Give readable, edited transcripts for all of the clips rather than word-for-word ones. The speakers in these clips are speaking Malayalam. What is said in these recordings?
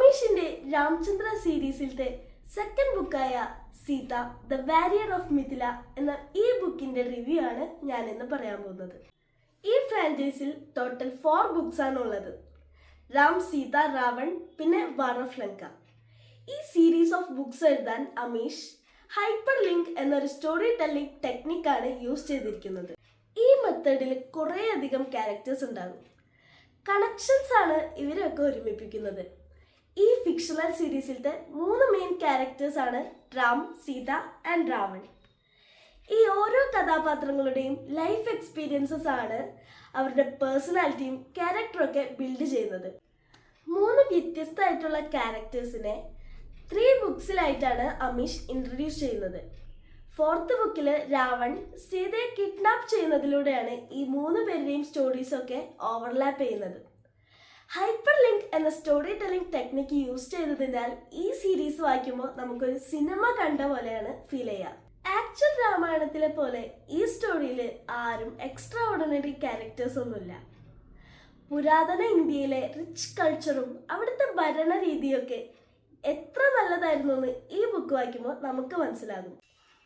അമീഷിന്റെ രാമചന്ദ്ര സീരീസിലത്തെ സെക്കൻഡ് ബുക്കായ Sita the warrior of Mithila എന്ന ഈ ബുക്കിന്റെ റിവ്യൂ ആണ് ഞാൻ ഇന്ന് പറയാൻ പോകുന്നത്. ഈ ഫ്രാഞ്ചൈസിൽ ടോട്ടൽ 4 ബുക്സ് ആണ് ഉള്ളത്. രാം, സീത, രാവൺ, പിന്നെ വാർ ഓഫ് ലങ്ക. ഈ സീരീസ് ഓഫ് ബുക്സ് എഴുതാൻ അമീഷ് ഹൈപ്പർ ലിങ്ക് എന്നൊരു സ്റ്റോറി ടെല്ലിംഗ് ടെക്നിക്കാണ് യൂസ് ചെയ്തിരിക്കുന്നത്. ഈ മെത്തേഡിൽ കുറേയധികം ക്യാരക്ടേഴ്സ് ഉണ്ടാകും. കണക്ഷൻസ് ആണ് ഇവരെയൊക്കെ ഒരുമിപ്പിക്കുന്നത്. ഈ ഫിക്ഷണൽ സീരീസിലത്തെ 3 മെയിൻ ക്യാരക്ടേഴ്സ് ആണ് രാം, സീത ആൻഡ് രാവൺ. ഈ ഓരോ കഥാപാത്രങ്ങളുടെയും ലൈഫ് എക്സ്പീരിയൻസസ് ആണ് അവരുടെ പേഴ്സണാലിറ്റിയും ക്യാരക്ടറൊക്കെ ബിൽഡ് ചെയ്യുന്നത്. 3 വ്യത്യസ്തമായിട്ടുള്ള ക്യാരക്ടേഴ്സിനെ 3 ബുക്സിലായിട്ടാണ് അമീഷ് ഇൻട്രൊഡ്യൂസ് ചെയ്യുന്നത്. 4th ബുക്കിൽ രാവൺ സീതയെ കിഡ്നാപ്പ് ചെയ്യുന്നതിലൂടെയാണ് ഈ 3 പേരുടെയും സ്റ്റോറീസൊക്കെ ഓവർലാപ്പ് ചെയ്യുന്നത്. ഹൈപ്പർ ലിങ്ക് എന്ന സ്റ്റോറി ടെല്ലിംഗ് ടെക്നിക്ക് യൂസ് ചെയ്തതിനാൽ ഈ സീരീസ് വായിക്കുമ്പോൾ നമുക്കൊരു സിനിമ കണ്ട പോലെയാണ് ഫീൽ ചെയ്യുക. ആക്ച്വൽ രാമായണത്തിലെ പോലെ ഈ സ്റ്റോറിയിൽ ആരും എക്സ്ട്രാ ഓർഡിനറി ക്യാരക്ടേഴ്സ് ഒന്നുമില്ല. പുരാതന ഇന്ത്യയിലെ റിച്ച് കൾച്ചറും അവിടുത്തെ ഭരണരീതിയൊക്കെ എത്ര നല്ലതായിരുന്നു എന്ന് ഈ ബുക്ക് വായിക്കുമ്പോൾ നമുക്ക് മനസ്സിലാകും.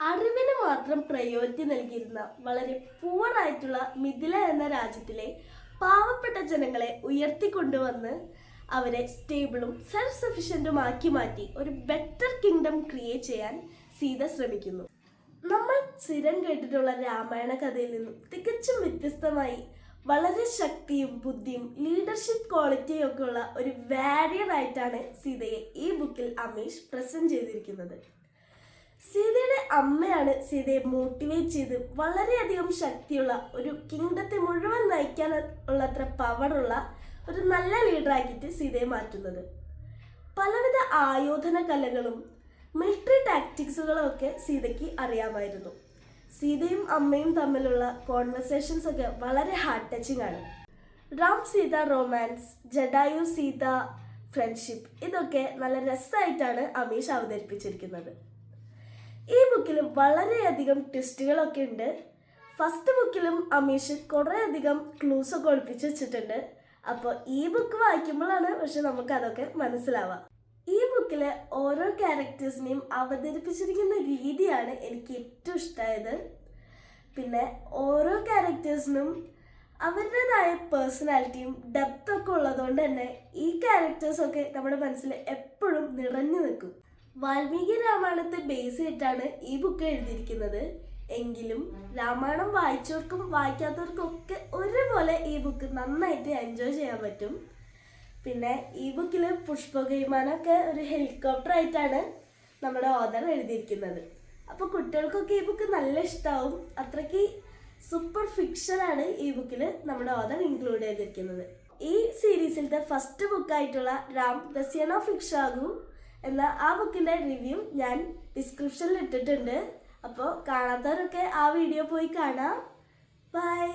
അറിവിന് മാത്രം പ്രയോറിറ്റി നൽകിയിരുന്ന വളരെ പൂവറായിട്ടുള്ള മിഥില എന്ന രാജ്യത്തിലെ പാവപ്പെട്ട ജനങ്ങളെ ഉയർത്തിക്കൊണ്ടുവന്ന് അവരെ സ്റ്റേബിളും സെൽഫ് സഫിഷ്യൻറ്റുമാക്കി മാറ്റി ഒരു ബെറ്റർ കിങ്ഡം ക്രിയേറ്റ് ചെയ്യാൻ സീത ശ്രമിക്കുന്നു. നമ്മൾ സ്ഥിരം കേട്ടിട്ടുള്ള രാമായണ കഥയിൽ നിന്നും തികച്ചും വ്യത്യസ്തമായി വളരെ ശക്തിയും ബുദ്ധിയും ലീഡർഷിപ്പ് ക്വാളിറ്റിയും ഒക്കെ ഉള്ള ഒരു വാരിയർ ആയിട്ടാണ് സീതയെ ഈ ബുക്കിൽ അമീഷ് പ്രസന്റ് ചെയ്തിരിക്കുന്നത്. സീതയുടെ അമ്മയാണ് സീതയെ മോട്ടിവേറ്റ് ചെയ്ത് വളരെയധികം ശക്തിയുള്ള ഒരു കിങ്ഡത്തെ മുഴുവൻ നയിക്കാൻ ഉള്ളത്ര പവറുള്ള ഒരു നല്ല ലീഡറാക്കിയിട്ട് സീതയെ മാറ്റുന്നത്. പലവിധ ആയോധന കലകളും മിലിറ്ററി ടാക്ടിക്സുകളും ഒക്കെ സീതയ്ക്ക് അറിയാമായിരുന്നു. സീതയും അമ്മയും തമ്മിലുള്ള കോൺവെർസേഷൻസ് ഒക്കെ വളരെ ഹാർട്ട് ടച്ചിങ് ആണ്. രാം സീത റൊമാൻസ്, ജഡായു സീത ഫ്രണ്ട്ഷിപ്പ്, ഇതൊക്കെ നല്ല രസമായിട്ടാണ് അമീഷ് അവതരിപ്പിച്ചിരിക്കുന്നത്. ഈ ബുക്കിൽ വളരെയധികം ട്വിസ്റ്റുകളൊക്കെ ഉണ്ട്. ഫസ്റ്റ് ബുക്കിലും അമീഷ് കുറേയധികം ക്ലൂസൊക്കെ ഒളിപ്പിച്ച് വെച്ചിട്ടുണ്ട്. അപ്പോൾ ഈ ബുക്ക് വായിക്കുമ്പോഴാണ് പക്ഷെ നമുക്ക് അതൊക്കെ മനസ്സിലാവുക. ഈ ബുക്കിലെ ഓരോ ക്യാരക്ടേഴ്സിനെയും അവതരിപ്പിച്ചിരിക്കുന്ന രീതിയാണ് എനിക്ക് ഏറ്റവും ഇഷ്ടമായത്. പിന്നെ ഓരോ ക്യാരക്ടേഴ്സിനും അവരുടേതായ പേഴ്സണാലിറ്റിയും ഡെപ്തൊക്കെ ഉള്ളതുകൊണ്ട് തന്നെ ഈ ക്യാരക്ടേഴ്സൊക്കെ നമ്മുടെ മനസ്സിൽ എപ്പോഴും നിറഞ്ഞു നിൽക്കും. വാൽമീകി രാമായണത്തെ ബേസ് ചെയ്തിട്ടാണ് ഈ ബുക്ക് എഴുതിയിരിക്കുന്നത്. എങ്കിലും രാമായണം വായിച്ചവർക്കും വായിക്കാത്തവർക്കും ഒക്കെ ഒരുപോലെ ഈ ബുക്ക് നന്നായിട്ട് എൻജോയ് ചെയ്യാൻ പറ്റും. പിന്നെ ഈ ബുക്കിൽ പുഷ്പവിമാനമൊക്കെ ഒരു ഹെലികോപ്റ്റർ ആയിട്ടാണ് നമ്മുടെ ഓഥർ എഴുതിയിരിക്കുന്നത്. അപ്പോൾ കുട്ടികൾക്കൊക്കെ ഈ ബുക്ക് നല്ല ഇഷ്ടമാവും. അത്രയ്ക്ക് സൂപ്പർ ഫിക്ഷനാണ് ഈ ബുക്കിൽ നമ്മുടെ ഓഥർ ഇൻക്ലൂഡ് ചെയ്തിരിക്കുന്നത്. ഈ സീരീസിലത്തെ ഫസ്റ്റ് ബുക്കായിട്ടുള്ള Ram the son of Ikshvaku എന്ന ആ ബുക്കിൻ്റെ റിവ്യൂ ഞാൻ ഡിസ്ക്രിപ്ഷനിൽ ഇട്ടിട്ടുണ്ട്. അപ്പോൾ കാണാത്തവരൊക്കെ ആ വീഡിയോ പോയി കാണാം. ബൈ.